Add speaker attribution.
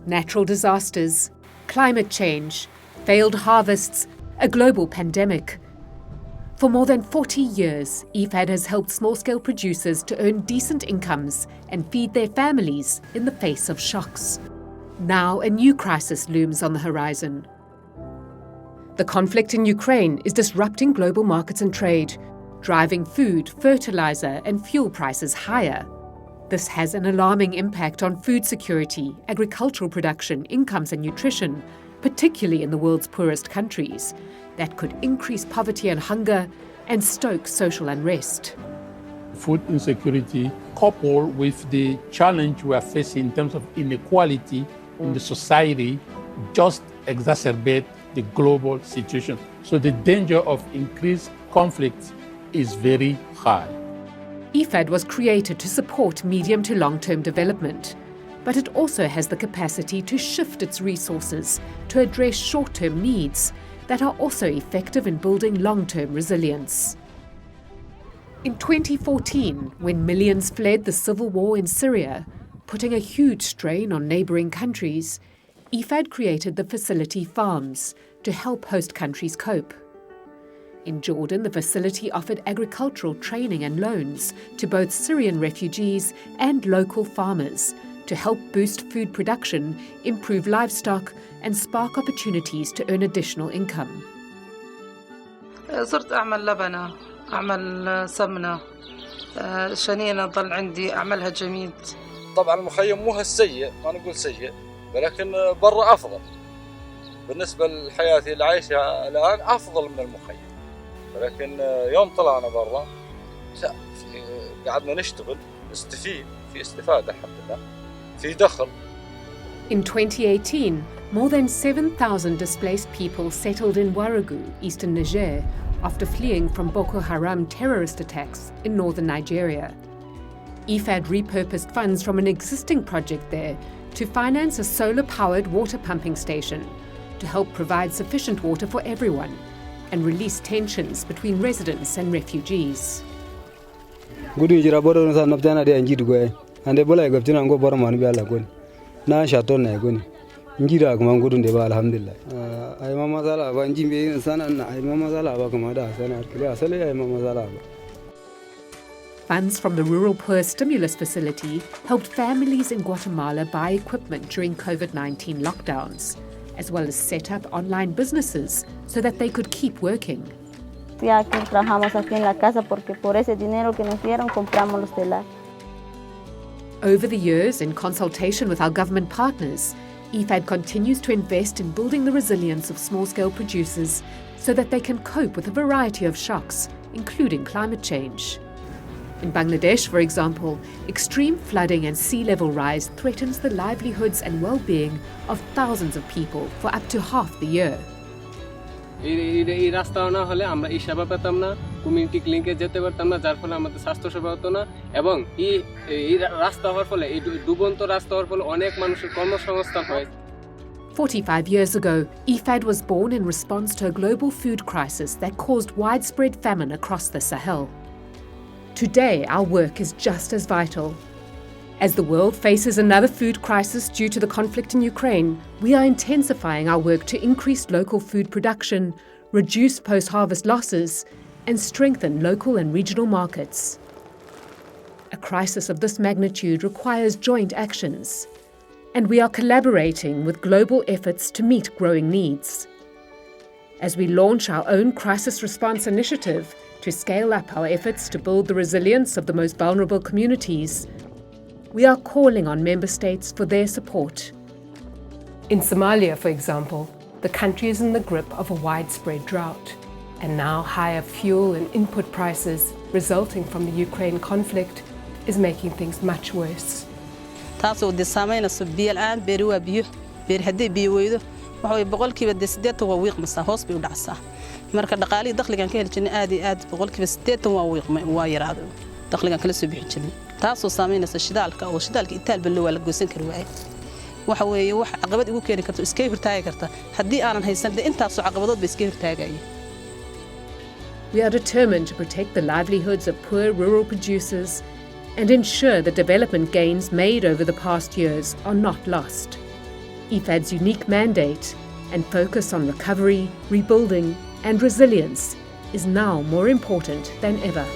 Speaker 1: natural disasters, climate change, failed harvests, a global pandemic. For more than 40 years, IFAD has helped small-scale producers to earn decent incomes and feed their families in the face of shocks. Now a new crisis looms on the horizon. The conflict in Ukraine is disrupting global markets and trade, driving food, fertilizer and fuel prices higher. This has an alarming impact on food security, agricultural production, incomes and nutrition, particularly in the world's poorest countries, that could increase poverty and hunger and stoke social unrest.
Speaker 2: Food insecurity, coupled with the challenge we are facing in terms of inequality in the society, just exacerbate the global situation. So the danger of increased conflict is very high.
Speaker 1: IFAD was created to support medium to long-term development, but it also has the capacity to shift its resources to address short-term needs that are also effective in building long-term resilience. In 2014, when millions fled the civil war in Syria, putting a huge strain on neighbouring countries, IFAD created the facility Farms to help host countries cope. In Jordan, the facility offered agricultural training and loans to both Syrian refugees and local farmers to help boost food production, improve livestock, and spark opportunities to earn additional income.
Speaker 3: صرت أعمل لبنة، أعمل سمنة، شنينة ضل عندي أعملها جميد.
Speaker 4: طبعا المخيم مو هالسيء، ما نقول سيء، ولكن برا أفضل. بالنسبة لحياتي اللي عايشها الآن أفضل من المخيم. ولكن يوم طلعنا برا قعدنا نشتغل، نستفيد، في استفادة الحمد لله، في دخل.
Speaker 1: In 2018, more than 7,000 displaced people settled in Ouagadougou, eastern Niger, after fleeing from Boko Haram terrorist attacks in northern Nigeria. IFAD repurposed funds from an existing project there to finance a solar-powered water pumping station to help provide sufficient water for everyone and release tensions between residents and refugees.
Speaker 5: Njira kuma gudun da ba alhamdulillah ai ma masala ba njimbe sanan ai ma masala ba kuma da sanar kila asali ai ma masala ba.
Speaker 1: Funds from the Rural Poor Stimulus Facility helped families in Guatemala buy equipment during COVID-19 lockdowns, as well as set up online businesses so that they could keep working.
Speaker 6: Ya que trabajamos aquí en la casa porque por ese dinero que nos dieron compramos los telar.
Speaker 1: Over the years, in consultation with our government partners, IFAD continues to invest in building the resilience of small-scale producers so that they can cope with a variety of shocks, including climate change. In Bangladesh, for example, extreme flooding and sea level rise threatens the livelihoods and well-being of thousands of people for up to half the year.
Speaker 7: এই রাস্তা না হলে আমরা এই সেবা পেতাম না, community ক্লিনিকে যেতে পারতাম না, যার ফলে আমাদের স্বাস্থ্য সেবা হতো না, এবং এই রাস্তা হওয়ার ফলে, এই ডুবন্ত রাস্তা হওয়ার ফলে অনেক মানুষের কর্মসংস্থান হয়।
Speaker 1: 45 years ago, IFAD was born in response to a global food crisis that caused widespread famine across the Sahel. Today, our work is just as vital. As the world faces another food crisis due to the conflict in Ukraine, we are intensifying our work to increase local food production, reduce post-harvest losses, and strengthen local and regional markets. A crisis of this magnitude requires joint actions, and we are collaborating with global efforts to meet growing needs. As we launch our own crisis response initiative to scale up our efforts to build the resilience of the most vulnerable communities, we are calling on member states for their support. In Somalia, for example, the country is in the grip of a widespread drought, and now higher fuel and input prices resulting from the Ukraine conflict is making things much worse.
Speaker 3: taasoo saameynayso biyo la'aan beeri waa biyo beeri haddii biyo weydo waxa way boqolkiiba 8 waa wiiqmaysaa hoos bay u dhacsaa marka dhaqaalihii dakhligan ka heli jirnay aad iyo aad boqolkiiba 8 waa wiiqmay waa yaraado dakhligan kala soo bixin jirnay taasoo saameynaysa shidaalka oo shidaalka itaalba loo wala goosan kari waayay waxa weeye wax caqabad igu keeni karto iska hirtaagi karta haddii aanan haysan intaas oo caqabadood bay iska hirtaagayeen.
Speaker 1: We are determined to protect the livelihoods of poor rural producers and ensure the development gains made over the past years are not lost. IFAD's unique mandate and focus on recovery, rebuilding and resilience is now more important than ever.